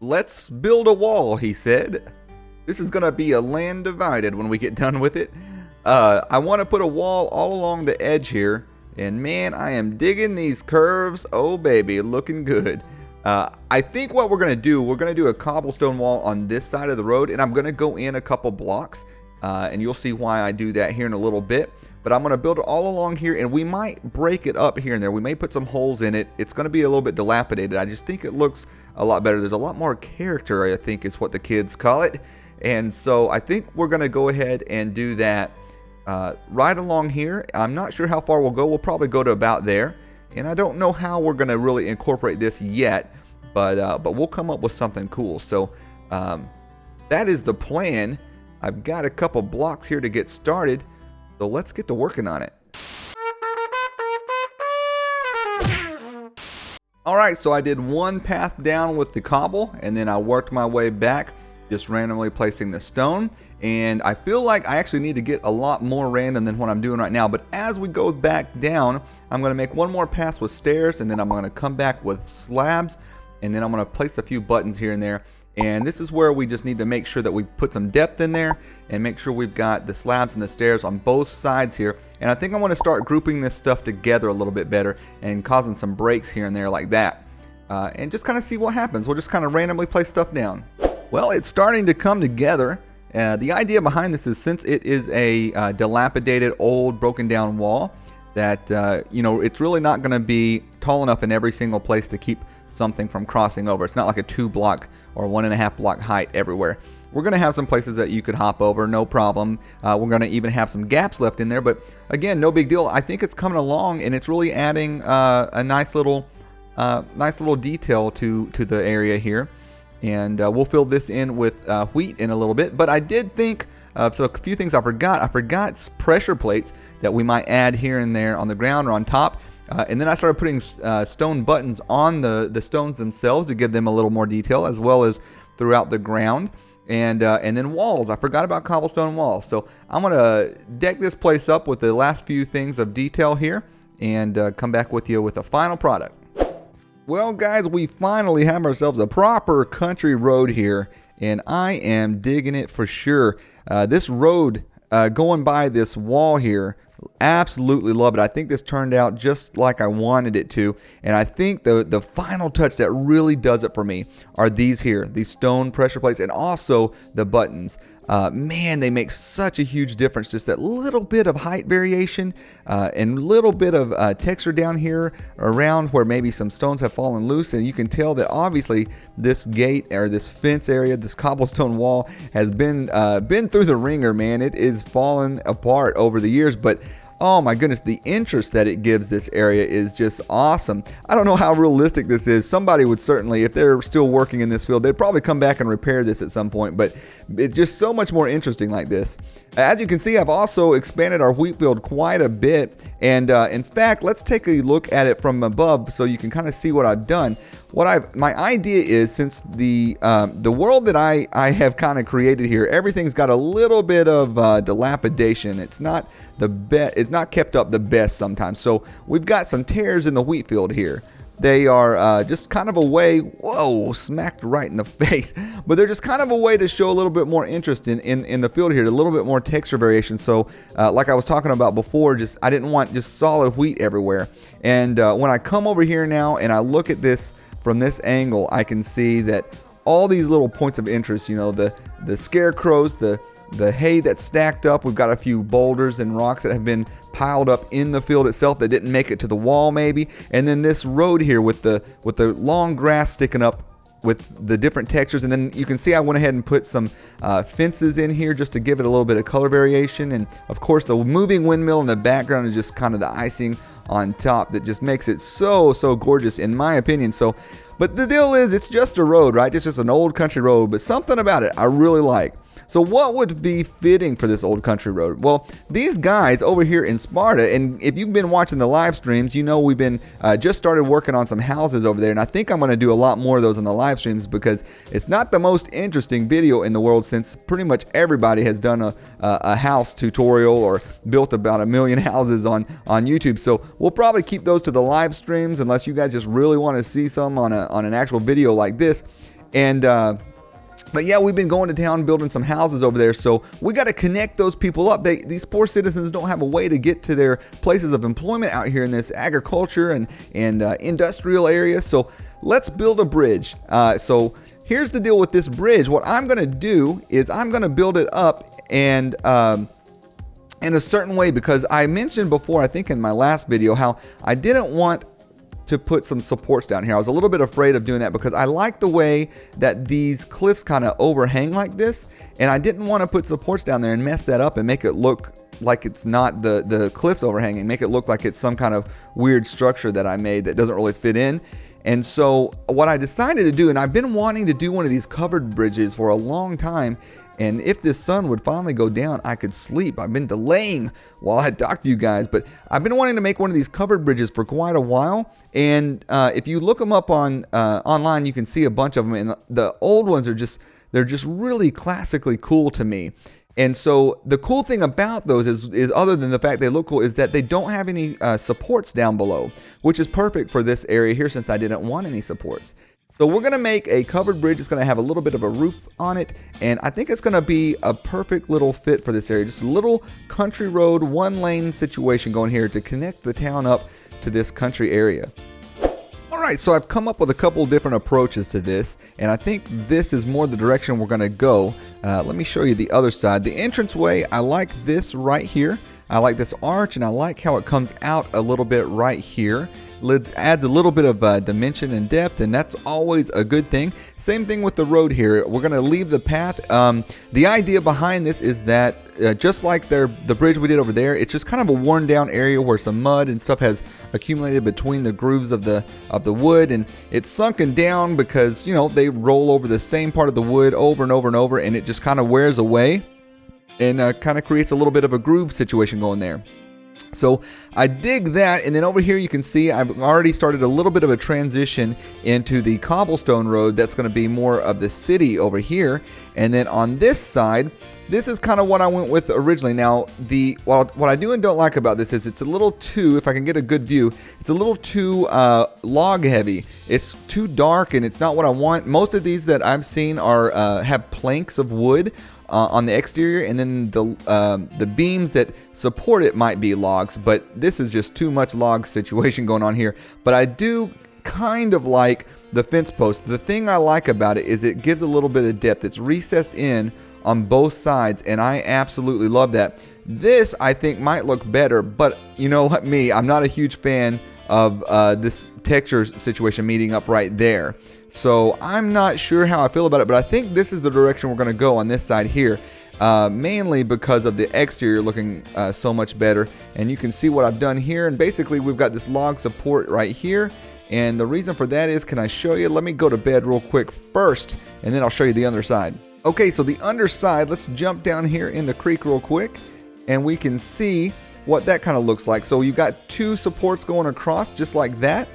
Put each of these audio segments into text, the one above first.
Let's build a wall, he said. This is gonna be a land divided when we get done with it. I want to put a wall all along the edge here, and man, I am digging these curves. Oh baby, looking good. I think what we're gonna do a cobblestone wall on this side of the road, and I'm gonna go in a couple blocks, and you'll see why I do that here in a little bit. But I'm gonna build it all along here, and we might break it up here and there. We may put some holes in it. It's gonna be a little bit dilapidated. I just think it looks a lot better. There's a lot more character, I think is what the kids call it. And so I think we're gonna go ahead and do that right along here. I'm not sure how far we'll go. We'll probably go to about there. And I don't know how we're gonna really incorporate this yet, but we'll come up with something cool. So that is the plan. I've got a couple blocks here to get started. So let's get to working on it. Alright, so I did one path down with the cobble, and then I worked my way back, just randomly placing the stone. And I feel like I actually need to get a lot more random than what I'm doing right now. But as we go back down, I'm going to make one more pass with stairs, and then I'm going to come back with slabs, and then I'm going to place a few buttons here and there. And this is where we just need to make sure that we put some depth in there and make sure we've got the slabs and the stairs on both sides here. And I think I want to start grouping this stuff together a little bit better and causing some breaks here and there like that. And just kind of see what happens. We'll just kind of randomly place stuff down. Well, it's starting to come together. The idea behind this is, since it is a dilapidated, old, broken down wall, that you know, it's really not going to be tall enough in every single place to keep something from crossing over. It's not like a 2-block or 1.5 block height everywhere. We're going to have some places that you could hop over, no problem. We're going to even have some gaps left in there, but again, no big deal. I think it's coming along, and it's really adding a nice little detail to the area here. And we'll fill this in with wheat in a little bit. But I did think, so a few things I forgot. I forgot pressure plates that we might add here and there on the ground or on top. And then I started putting stone buttons on the stones themselves to give them a little more detail, as well as throughout the ground. And then walls. I forgot about cobblestone walls. So I'm going to deck this place up with the last few things of detail here, and come back with you with a final product. Well guys, we finally have ourselves a proper country road here, and I am digging it for sure. This road going by this wall here, absolutely love it. I think this turned out just like I wanted it to, and I think the final touch that really does it for me are these here, these stone pressure plates, and also the buttons. Man, they make such a huge difference. Just that little bit of height variation and little bit of texture down here around where maybe some stones have fallen loose, and you can tell that obviously this gate or this fence area, this cobblestone wall, has been through the ringer, man. It is fallen apart over the years, but oh my goodness, the interest that it gives this area is just awesome. I don't know how realistic this is. Somebody would certainly, if they're still working in this field, they'd probably come back and repair this at some point, but it's just so much more interesting like this. As you can see, I've also expanded our wheat field quite a bit, and in fact, let's take a look at it from above so you can kind of see what I've done. My idea is, since the world that I have kind of created here, everything's got a little bit of dilapidation. It's not the best. It's not kept up the best sometimes. So we've got some tears in the wheat field here. They are just kind of a way, whoa, smacked right in the face. But they're just kind of a way to show a little bit more interest in the field here, a little bit more texture variation. So like I was talking about before, I didn't want just solid wheat everywhere. And when I come over here now and I look at this from this angle, I can see that all these little points of interest, you know, the scarecrows, the hay that's stacked up. We've got a few boulders and rocks that have been piled up in the field itself that didn't make it to the wall maybe. And then this road here with the long grass sticking up with the different textures. And then you can see I went ahead and put some fences in here just to give it a little bit of color variation. And of course the moving windmill in the background is just kind of the icing on top that just makes it so gorgeous in my opinion. So, but the deal is, it's just a road, right? It's just an old country road, but something about it I really like. So what would be fitting for this old country road? Well, these guys over here in Sparta, and if you've been watching the live streams, you know we've been just started working on some houses over there, and I think I'm going to do a lot more of those on the live streams because it's not the most interesting video in the world, since pretty much everybody has done a house tutorial or built about 1 million houses on YouTube. So we'll probably keep those to the live streams unless you guys just really want to see some on an actual video like this. And but yeah, we've been going to town building some houses over there, so we got to connect those people up. These poor citizens don't have a way to get to their places of employment out here in this agriculture and industrial area. So let's build a bridge. So here's the deal with this bridge. What I'm going to do is I'm going to build it up and in a certain way, because I mentioned before, I think in my last video, how I didn't want to put some supports down here. I was a little bit afraid of doing that because I like the way that these cliffs kind of overhang like this, and I didn't want to put supports down there and mess that up and make it look like it's not the cliffs overhanging, make it look like it's some kind of weird structure that I made that doesn't really fit in. And so what I decided to do, and I've been wanting to do one of these covered bridges for a long time, and if this sun would finally go down, I could sleep. I've been delaying while I talk to you guys, but I've been wanting to make one of these covered bridges for quite a while. And if you look them up on online, you can see a bunch of them. And the old ones they're just really classically cool to me. And so the cool thing about those is other than the fact they look cool, is that they don't have any supports down below, which is perfect for this area here since I didn't want any supports. So we're going to make a covered bridge. It's going to have a little bit of a roof on it, and I think it's going to be a perfect little fit for this area. Just a little country road, one lane situation going here to connect the town up to this country area. Alright, so I've come up with a couple different approaches to this, and I think this is more the direction we're going to go. Let me show you the other side. The entranceway, I like this right here. I like this arch, and I like how it comes out a little bit right here. It adds a little bit of dimension and depth, and that's always a good thing. Same thing with the road here. We're going to leave the path. The idea behind this is that just like the bridge we did over there, it's just kind of a worn down area where some mud and stuff has accumulated between the grooves of the wood, and it's sunken down because, you know, they roll over the same part of the wood over and over and over, and it just kind of wears away and kind of creates a little bit of a groove situation going there. So I dig that, and then over here you can see I've already started a little bit of a transition into the cobblestone road that's going to be more of the city over here. And then on this side, this is kind of what I went with originally. Now, what I do and don't like about this is it's a little too, if I can get a good view, it's a little too log heavy. It's too dark, and it's not what I want. Most of these that I've seen are have planks of wood on the exterior, and then the beams that support it might be logs, but this is just too much log situation going on here. But I do kind of like the fence post. The thing I like about it is it gives a little bit of depth. It's recessed in on both sides, and I absolutely love that. This I think might look better, but you know what, I'm not a huge fan of this texture situation meeting up right there. So I'm not sure how I feel about it, but I think this is the direction we're going to go on this side here, mainly because of the exterior looking so much better. And you can see what I've done here, and basically we've got this log support right here, and the reason for that is, can I show you? Let me go to bed real quick first, and then I'll show you the underside. Okay, so the underside, let's jump down here in the creek real quick, and we can see what that kind of looks like. So you've got two supports going across just like that.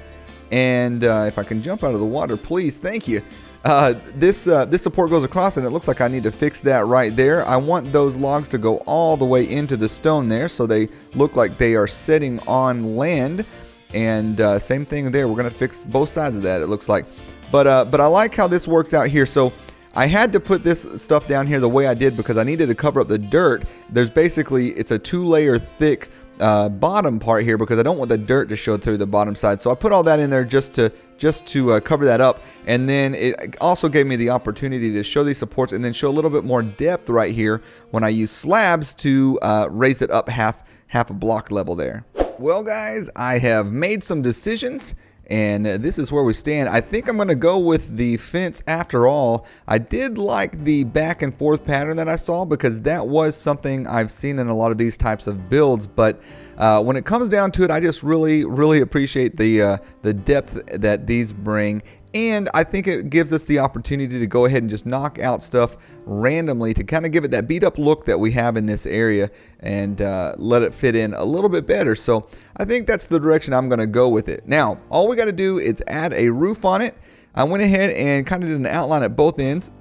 And if I can jump out of the water, please, thank you. This support goes across, and it looks like I need to fix that right there. I want those logs to go all the way into the stone there, so they look like they are sitting on land. And same thing there. We're going to fix both sides of that, it looks like. But I like how this works out here. So I had to put this stuff down here the way I did because I needed to cover up the dirt. There's basically, it's a 2-layer thick bottom part here because I don't want the dirt to show through the bottom side. So I put all that in there just to cover that up. And then it also gave me the opportunity to show these supports and then show a little bit more depth right here when I use slabs to raise it up half a block level there. Well guys, I have made some decisions, and this is where we stand. I think I'm going to go with the fence after all. I did like the back and forth pattern that I saw because that was something I've seen in a lot of these types of builds. But when it comes down to it, I just really appreciate the depth that these bring. And I think it gives us the opportunity to go ahead and just knock out stuff randomly to kind of give it that beat up look that we have in this area and let it fit in a little bit better. So I think that's the direction I'm going to go with it. Now, all we got to do is add a roof on it. I went ahead and kind of did an outline at both ends.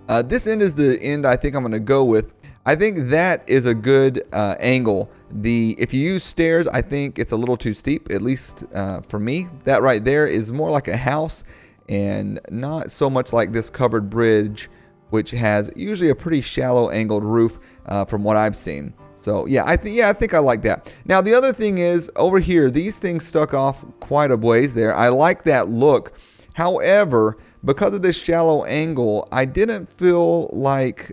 This end is the end I think I'm going to go with. I think that is a good angle. If you use stairs, I think it's a little too steep, at least for me. That right there is more like a house, and not so much like this covered bridge, which has usually a pretty shallow angled roof from what I've seen. So yeah, I think I like that. Now the other thing is over here, these things stuck off quite a ways there. I like that look. However, because of this shallow angle, I didn't feel like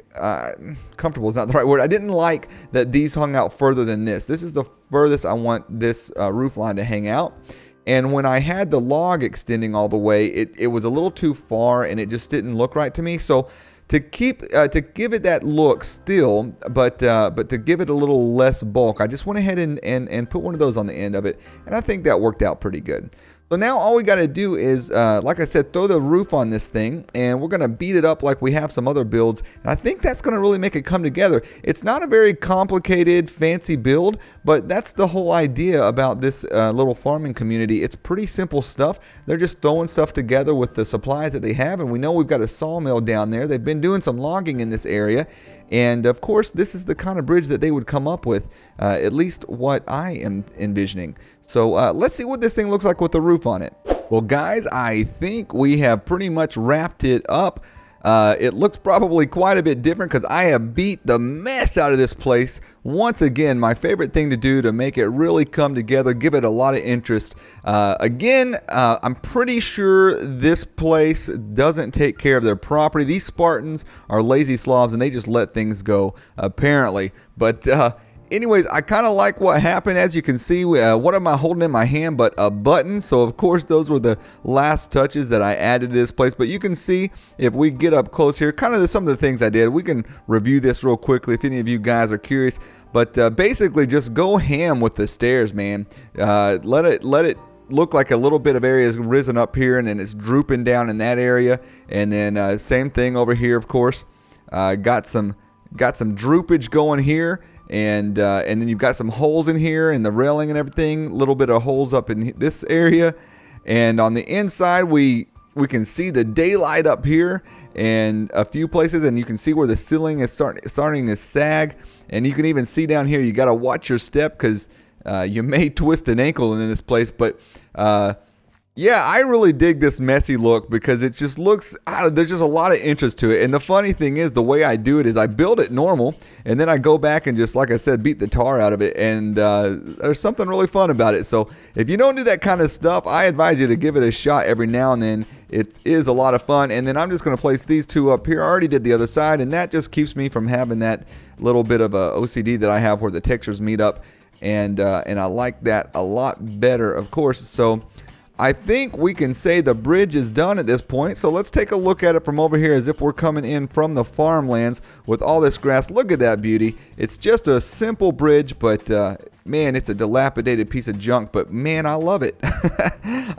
comfortable is not the right word. I didn't like that these hung out further than this. This is the furthest I want this roof line to hang out. And when I had the log extending all the way, it was a little too far and it just didn't look right to me. So to give it that look still, but to give it a little less bulk, I just went ahead and put one of those on the end of it, and I think that worked out pretty good. So now all we got to do is, like I said, throw the roof on this thing, and we're going to beat it up like we have some other builds, and I think that's going to really make it come together. It's not a very complicated, fancy build, but that's the whole idea about this little farming community. It's pretty simple stuff. They're just throwing stuff together with the supplies that they have, and we know we've got a sawmill down there. They've been doing some logging in this area, and of course, this is the kind of bridge that they would come up with, at least what I am envisioning. So let's see what this thing looks like with the roof on it. Well, guys, I think we have pretty much wrapped it up. It looks probably quite a bit different because I have beat the mess out of this place. Once again, my favorite thing to do to make it really come together, give it a lot of interest. I'm pretty sure this place doesn't take care of their property. These Spartans are lazy slobs and they just let things go, apparently. But anyways, I kind of like what happened. As you can see, what am I holding in my hand but a button? So of course those were the last touches that I added to this place. But you can see if we get up close here, kind of some of the things I did. We can review this real quickly if any of you guys are curious. But basically just go ham with the stairs, man. Let it look like a little bit of area has risen up here and then it's drooping down in that area. And then same thing over here, of course. Got some droopage going here. And then you've got some holes in here and the railing and everything, a little bit of holes up in this area. And on the inside, we can see the daylight up here and a few places, and you can see where the ceiling is starting to sag. And you can even see down here, you got to watch your step because you may twist an ankle in this place. But yeah, I really dig this messy look because it just looks, there's just a lot of interest to it. And the funny thing is, the way I do it is I build it normal, and then I go back and just, like I said, beat the tar out of it. And there's something really fun about it. So if you don't do that kind of stuff, I advise you to give it a shot every now and then. It is a lot of fun. And then I'm just going to place these two up here. I already did the other side, and that just keeps me from having that little bit of a OCD that I have where the textures meet up. And I like that a lot better, of course. So I think we can say the bridge is done at this point. So let's take a look at it from over here as if we're coming in from the farmlands with all this grass. Look at that beauty. It's just a simple bridge, but man, it's a dilapidated piece of junk, but man, I love it.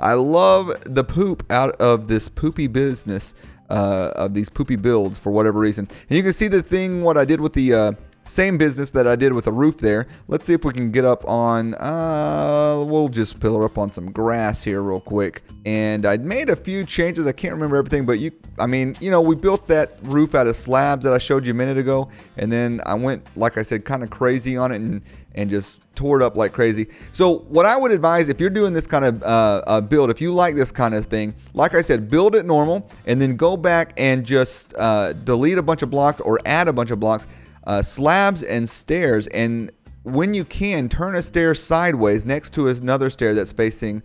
I love the poop out of this poopy business, of these poopy builds for whatever reason. And you can see the thing, what I did with the same business that I did with the roof there. Let's see if we can get up on, we'll just pillar up on some grass here real quick. And I made a few changes. I can't remember everything, but we built that roof out of slabs that I showed you a minute ago. And then I went, like I said, kind of crazy on it and just tore it up like crazy. So what I would advise, if you're doing this kind of build, if you like this kind of thing, like I said, build it normal and then go back and just delete a bunch of blocks or add a bunch of blocks. Slabs and stairs, and when you can, turn a stair sideways next to another stair that's facing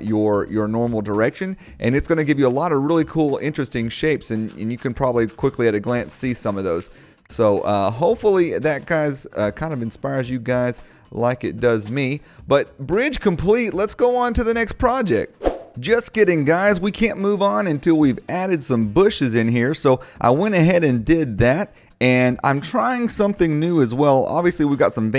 your normal direction, and it's going to give you a lot of really cool, interesting shapes, and you can probably quickly at a glance see some of those. So hopefully that kind of inspires you guys like it does me. But bridge complete. Let's go on to the next project. Just kidding, guys. We can't move on until we've added some bushes in here. So I went ahead and did that. And I'm trying something new as well. Obviously, we've got some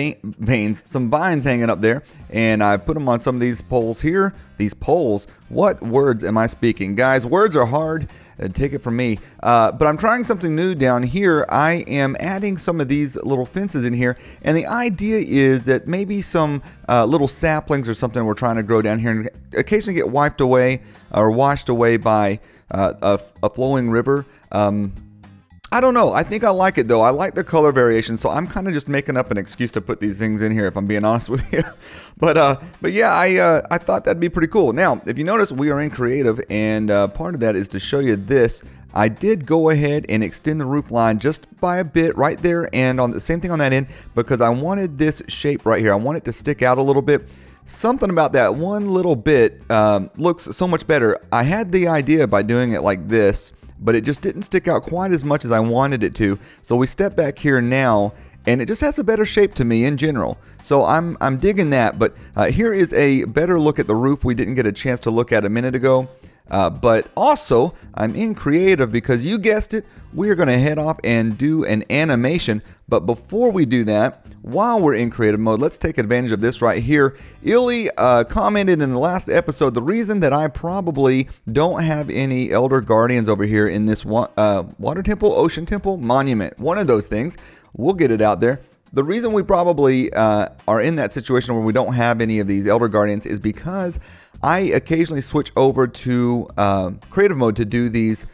some vines hanging up there. And I put them on some of these poles here. These poles. What words am I speaking? Guys, words are hard. Take it from me. But I'm trying something new down here. I am adding some of these little fences in here. And the idea is that maybe some little saplings or something we're trying to grow down here and occasionally get wiped away or washed away by a flowing river. I don't know. I think I like it though. I like the color variation, so I'm kind of just making up an excuse to put these things in here, if I'm being honest with you. But yeah, I thought that'd be pretty cool. Now, if you notice, we are in creative, and part of that is to show you this. I did go ahead and extend the roof line just by a bit right there, and on the same thing on that end, because I wanted this shape right here. I want it to stick out a little bit. Something about that one little bit looks so much better. I had the idea by doing it like this, but it just didn't stick out quite as much as I wanted it to. So we step back here now, and it just has a better shape to me in general. So I'm digging that, but here is a better look at the roof we didn't get a chance to look at a minute ago. But also, I'm in creative because you guessed it, we're going to head off and do an animation. But before we do that, while we're in creative mode, let's take advantage of this right here. Illy commented in the last episode, the reason that I probably don't have any Elder Guardians over here in this Water Temple, Ocean Temple, Monument, one of those things, we'll get it out there. The reason we probably are in that situation where we don't have any of these Elder Guardians is because I occasionally switch over to creative mode to do these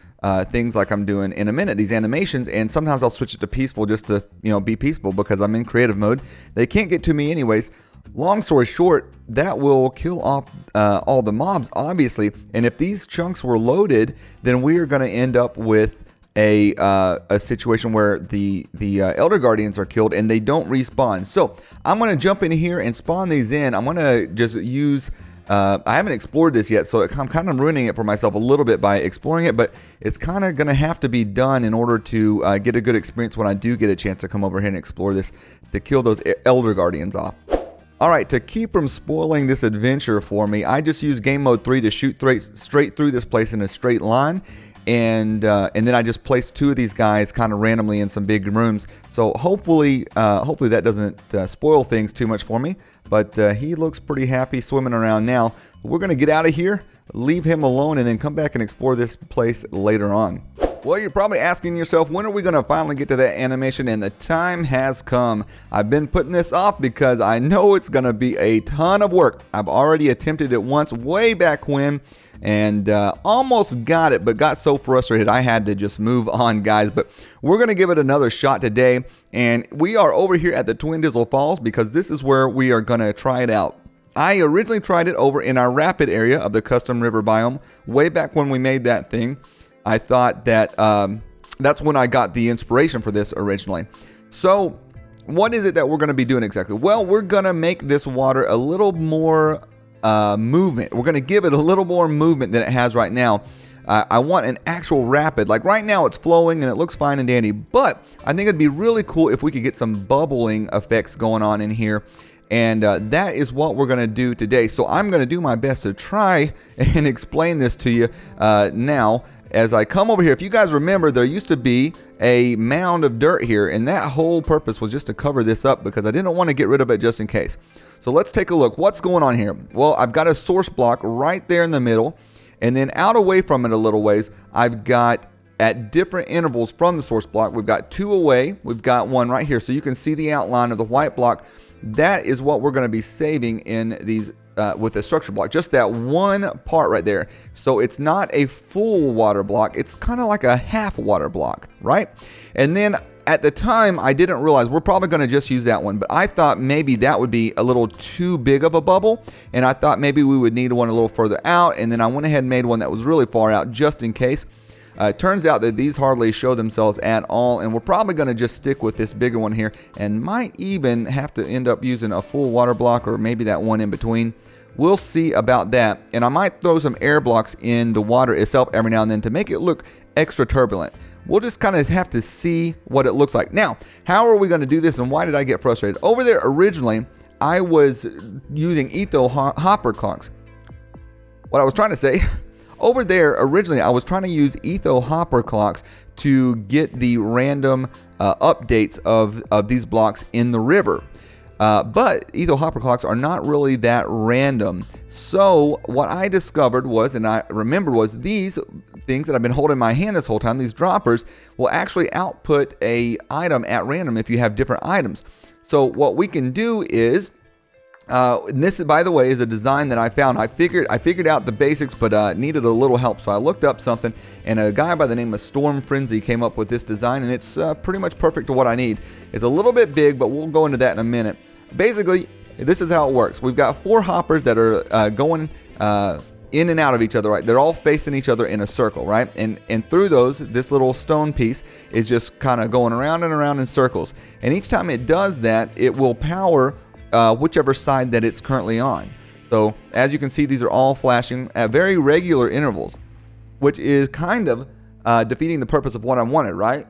things like I'm doing in a minute, these animations, and sometimes I'll switch it to peaceful just to, be peaceful because I'm in creative mode. They can't get to me anyways. Long story short, that will kill off all the mobs, obviously, and if these chunks were loaded, then we are going to end up with a situation where the Elder Guardians are killed and they don't respawn. So I'm going to jump in here and spawn these in. I'm going to just use I haven't explored this yet, so I'm kind of ruining it for myself a little bit by exploring it, but it's kind of going to have to be done in order to get a good experience when I do get a chance to come over here and explore this, to kill those Elder Guardians off. Alright, to keep from spoiling this adventure for me, I just used game mode 3 to shoot straight through this place in a straight line. And then I just placed two of these guys kind of randomly in some big rooms. So hopefully that doesn't spoil things too much for me. But he looks pretty happy swimming around now. We're going to get out of here, leave him alone, and then come back and explore this place later on. Well, you're probably asking yourself, when are we going to finally get to that animation? And the time has come. I've been putting this off because I know it's going to be a ton of work. I've already attempted it once way back when, and almost got it, but got so frustrated I had to just move on, guys. But we're going to give it another shot today, and we are over here at the Twin Dizzle Falls because this is where we are going to try it out. I originally tried it over in our rapid area of the custom river biome way back when we made that thing. I thought that that's when I got the inspiration for this originally. So what is it that we're going to be doing exactly? Well, we're going to make this water a little more movement. We're going to give it a little more movement than it has right now. I want an actual rapid. Like right now it's flowing and it looks fine and dandy, but I think it'd be really cool if we could get some bubbling effects going on in here. And that is what we're going to do today. So I'm going to do my best to try and explain this to you now. As I come over here, if you guys remember, there used to be a mound of dirt here, and that whole purpose was just to cover this up because I didn't want to get rid of it just in case. So let's take a look. What's going on here? Well, I've got a source block right there in the middle, and then out away from it a little ways, I've got at different intervals from the source block, we've got two away, we've got one right here. So you can see the outline of the white block. That is what we're going to be saving in these with the structure block, just that one part right there. So it's not a full water block, it's kind of like a half water block, right? And then at the time I didn't realize we're probably going to just use that one, but I thought maybe that would be a little too big of a bubble, and I thought maybe we would need one a little further out, and then I went ahead and made one that was really far out just in case. It turns out that these hardly show themselves at all, and we're probably going to just stick with this bigger one here, and might even have to end up using a full water block or maybe that one in between. We'll see about that, and I might throw some air blocks in the water itself every now and then to make it look extra turbulent. We'll just kind of have to see what it looks like. Now, how are we going to do this, and why did I get frustrated? Over there originally, I was using etho hopper clocks. What I was trying to say, over there originally, I was trying to use etho hopper clocks to get the random updates of these blocks in the river. But etho hopper clocks are not really that random. So what I discovered was, and I remembered, was these things that I've been holding in my hand this whole time, these droppers, will actually output a item at random if you have different items. So what we can do is And this, by the way, is a design that I found. I figured out the basics, but needed a little help. So I looked up something, and a guy by the name of Storm Frenzy came up with this design, and it's pretty much perfect to what I need. It's a little bit big, but we'll go into that in a minute. Basically, this is how it works. We've got 4 hoppers that are going in and out of each other, right? They're all facing each other in a circle, right? And through those, this little stone piece is just kind of going around and around in circles. And each time it does that, it will power whichever side that it's currently on. So as you can see, these are all flashing at very regular intervals, which is kind of defeating the purpose of what I wanted, right?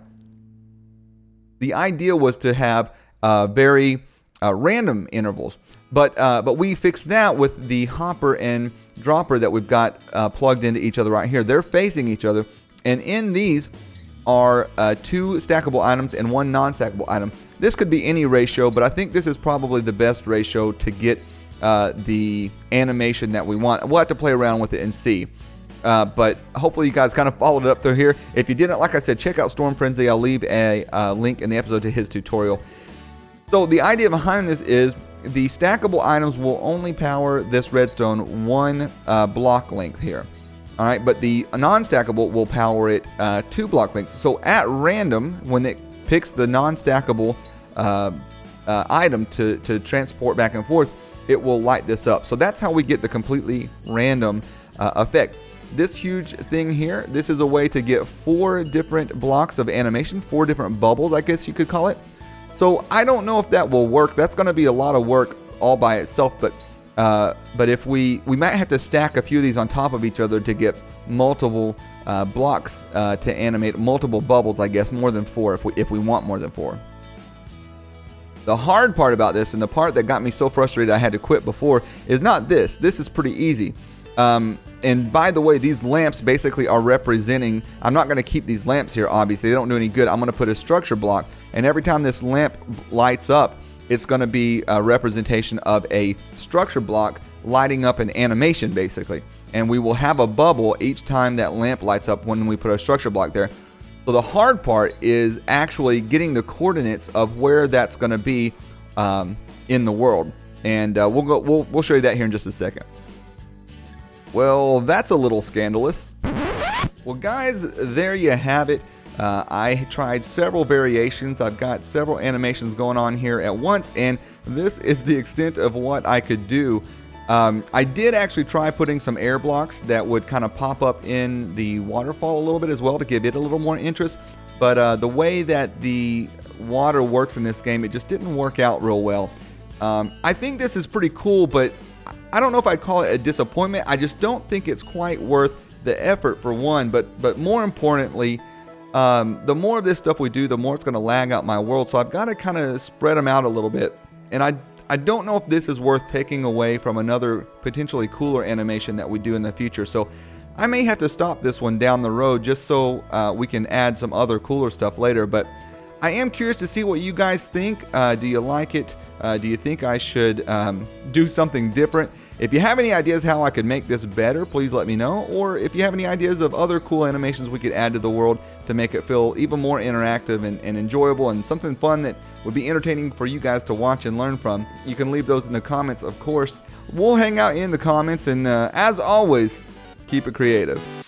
The idea was to have very random intervals, but we fixed that with the hopper and dropper that we've got plugged into each other right here. They're facing each other, and in these are 2 stackable items and 1 non-stackable item. This could be any ratio, but I think this is probably the best ratio to get the animation that we want. We'll have to play around with it and see. But hopefully you guys kind of followed it up through here. If you didn't, like I said, check out Storm Frenzy. I'll leave a link in the episode to his tutorial. So the idea behind this is the stackable items will only power this redstone 1 block length here. All right, but the non-stackable will power it 2 block lengths. So at random, when it picks the non-stackable item to transport back and forth, it will light this up. So that's how we get the completely random effect. This huge thing here, this is a way to get 4 different blocks of animation, 4 different bubbles, I guess you could call it. So I don't know if that will work. That's going to be a lot of work all by itself, but if we might have to stack a few of these on top of each other to get multiple blocks to animate multiple bubbles, I guess, more than 4 if we want more than 4. The hard part about this, and the part that got me so frustrated I had to quit before, is not this. This is pretty easy. And by the way, these lamps basically are representing, I'm not going to keep these lamps here, obviously. They don't do any good. I'm going to put a structure block, and every time this lamp lights up, it's going to be a representation of a structure block lighting up an animation, basically. And we will have a bubble each time that lamp lights up when we put a structure block there. So the hard part is actually getting the coordinates of where that's going to be in the world. And we'll show you that here in just a second. Well, that's a little scandalous. Well, guys, there you have it. I tried several variations. I've got several animations going on here at once, and this is the extent of what I could do. I did actually try putting some air blocks that would kind of pop up in the waterfall a little bit as well to give it a little more interest, but the way that the water works in this game, it just didn't work out real well. I think this is pretty cool, but I don't know if I'd call it a disappointment. I just don't think it's quite worth the effort, for one, but more importantly, the more of this stuff we do, the more it's going to lag out my world. So I've got to kind of spread them out a little bit. And I don't know if this is worth taking away from another potentially cooler animation that we do in the future. So I may have to stop this one down the road just so we can add some other cooler stuff later. But I am curious to see what you guys think. Do you like it? Do you think I should do something different? If you have any ideas how I could make this better, please let me know. Or if you have any ideas of other cool animations we could add to the world to make it feel even more interactive and enjoyable and something fun that would be entertaining for you guys to watch and learn from, you can leave those in the comments, of course. We'll hang out in the comments, and as always, keep it creative.